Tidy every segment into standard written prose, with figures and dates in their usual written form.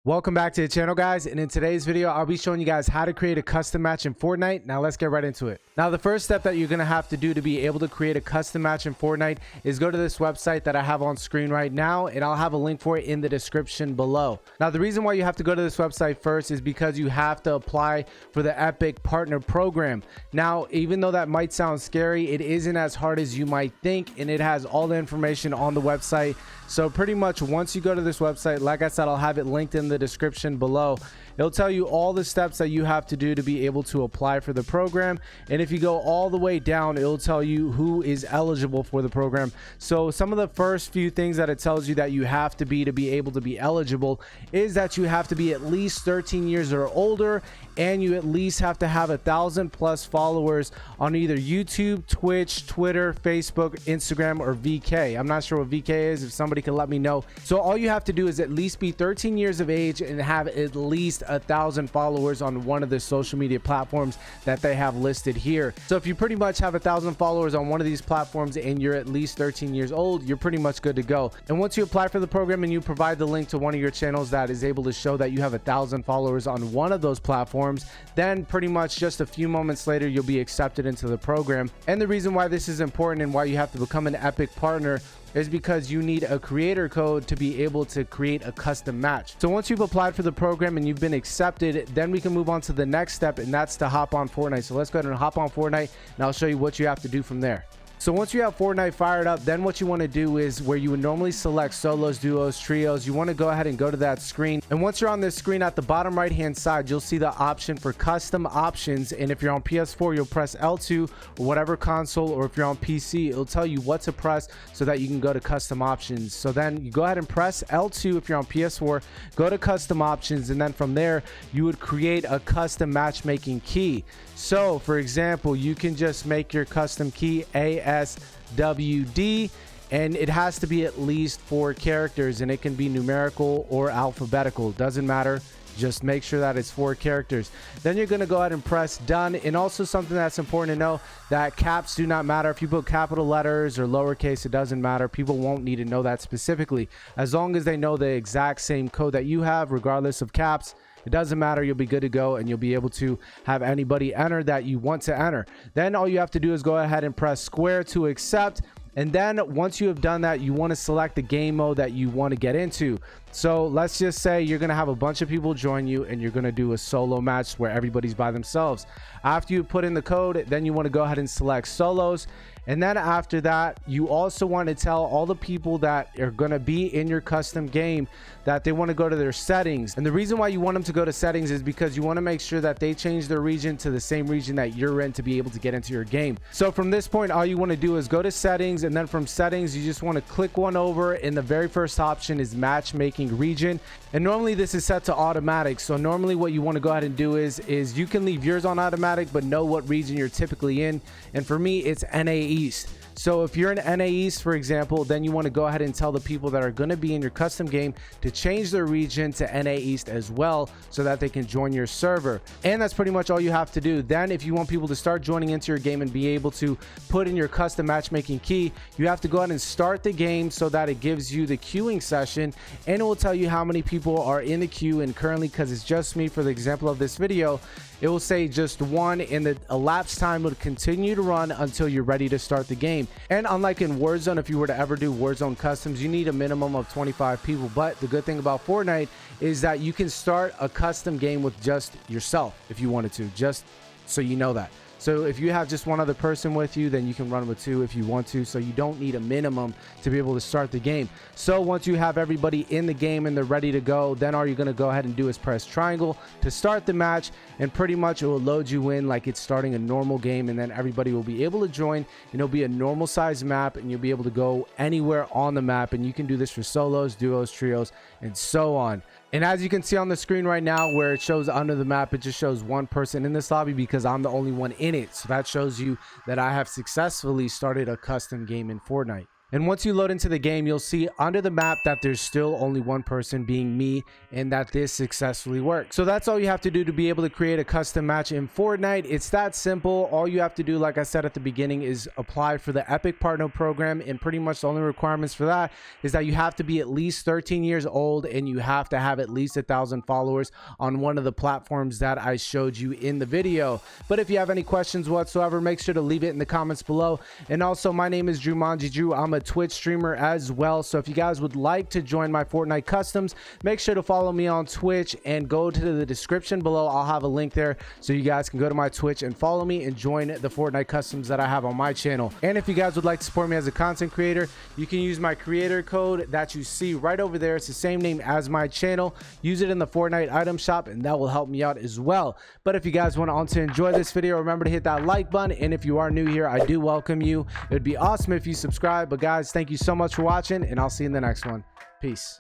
Welcome back to the channel, guys, and in today's video I'll be showing you guys how to create a custom match in Fortnite. Now let's get right into it. Now the first step that you're gonna have to do to be able to create a custom match in Fortnite is go to this website that I have on screen right now, and I'll have a link for it in the description below. Now the reason why you have to go to this website first is because you have to apply for the Epic Partner Program. Now even though that might sound scary, it isn't as hard as you might think, and it has all the information on the website. So pretty much once you go to this website, like I said, I'll have it linked in the description below. It'll tell you all the steps that you have to do to be able to apply for the program. And if you go all the way down, it'll tell you who is eligible for the program. So some of the first few things that it tells you that you have to be able to be eligible is that you have to be at least 13 years or older, and you at least have to have 1,000+ followers on either YouTube, Twitch, Twitter, Facebook, Instagram, or VK. I'm not sure what VK is. If somebody can let me know. So all you have to do is at least be 13 years of age and have at least 1,000 followers on one of the social media platforms that they have listed here. So if you pretty much have 1,000 followers on one of these platforms and you're at least 13 years old, you're pretty much good to go. And once you apply for the program and you provide the link to one of your channels that is able to show that you have 1,000 followers on one of those platforms, then pretty much just a few moments later you'll be accepted into the program. And the reason why this is important and why you have to become an Epic partner is because you need a creator code to be able to create a custom match. So once you've applied for the program and you've been accepted, then we can move on to the next step, and that's to hop on Fortnite. So let's go ahead and hop on Fortnite, and I'll show you what you have to do from there. So once you have Fortnite fired up, then what you want to do is where you would normally select solos, duos, trios, you want to go ahead and go to that screen. And once you're on this screen, at the bottom right hand side, you'll see the option for custom options. And if you're on PS4, you'll press L2 or whatever console, or if you're on PC, it'll tell you what to press so that you can go to custom options. So then you go ahead and press L2 if you're on PS4, go to custom options, and then from there you would create a custom matchmaking key. So for example, you can just make your custom key ASWD, and it has to be at least 4 characters, and it can be numerical or alphabetical, doesn't matter. Just make sure that it's 4 characters. Then you're going to go ahead and press done. And also something that's important to know, that caps do not matter. If you put capital letters or lowercase, it doesn't matter. People won't need to know that specifically. As long as they know the exact same code that you have, regardless of caps, it doesn't matter. You'll be good to go, and you'll be able to have anybody enter that you want to enter. Then all you have to do is go ahead and press square to accept. And then once you have done that, you want to select the game mode that you want to get into. So let's just say you're going to have a bunch of people join you, and you're going to do a solo match where everybody's by themselves. After you put in the code, then you want to go ahead and select solos. And then after that, you also want to tell all the people that are going to be in your custom game that they want to go to their settings. And the reason why you want them to go to settings is because you want to make sure that they change their region to the same region that you're in to be able to get into your game. So from this point, all you want to do is go to settings, and then from settings, you just want to click one over, and the very first option is matchmaking region. And normally this is set to automatic. So normally what you want to go ahead and do is you can leave yours on automatic, but know what region you're typically in. And for me, it's NA East. So if you're in NA East, for example, then you want to go ahead and tell the people that are going to be in your custom game to change their region to NA East as well, so that they can join your server. And that's pretty much all you have to do. Then if you want people to start joining into your game and be able to put in your custom matchmaking key, you have to go ahead and start the game so that it gives you the queuing session, and it will tell you how many people are in the queue. And currently, because it's just me for the example of this video, it will say just 1, and the elapsed time will continue to run until you're ready to start the game. And unlike in Warzone, if you were to ever do Warzone customs, you need a minimum of 25 people. But the good thing about Fortnite is that you can start a custom game with just yourself if you wanted to, just so you know that. So if you have just one other person with you, then you can run with 2 if you want to. So you don't need a minimum to be able to start the game. So once you have everybody in the game and they're ready to go, then all you're going to go ahead and do is press triangle to start the match. And pretty much it will load you in like it's starting a normal game. And then everybody will be able to join, and it'll be a normal size map, and you'll be able to go anywhere on the map. And you can do this for solos, duos, trios, and so on. And as you can see on the screen right now, where it shows under the map, it just shows 1 person in this lobby because I'm the only one in it. So that shows you that I have successfully started a custom game in Fortnite. And once you load into the game, you'll see under the map that there's still only one person, being me, and that this successfully worked. So that's all you have to do to be able to create a custom match in Fortnite. It's that simple. All you have to do, like I said at the beginning, is apply for the Epic Partner Program, and pretty much the only requirements for that is that you have to be at least 13 years old and you have to have at least 1,000 followers on one of the platforms that I showed you in the video. But if you have any questions whatsoever, make sure to leave it in the comments below. And also, my name is Drew Manji Drew. I'm a Twitch streamer as well, so if you guys would like to join my Fortnite customs, make sure to follow me on Twitch and go to the description below. I'll have a link there so you guys can go to my Twitch and follow me and join the Fortnite customs that I have on my channel. And if you guys would like to support me as a content creator, you can use my creator code that you see right over there. It's the same name as my channel. Use it in the Fortnite item shop and that will help me out as well. But if you guys went on to enjoy this video, remember to hit that like button, and if you are new here, I do welcome you. It would be awesome if you subscribe. But guys, thank you so much for watching, and I'll see you in the next one. Peace.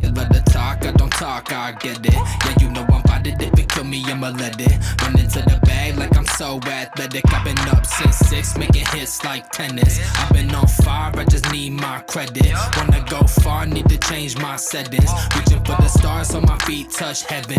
You let the talk, I don't talk, I get it. Yeah, you know I'm about it. If it kill me, I'ma let it. Run into the bag like I'm so athletic. I've been up since 6, making hits like tennis. I've been on fire, I just need my credit. Wanna go far, need to change my settings. Reaching for the stars so my feet touch heaven.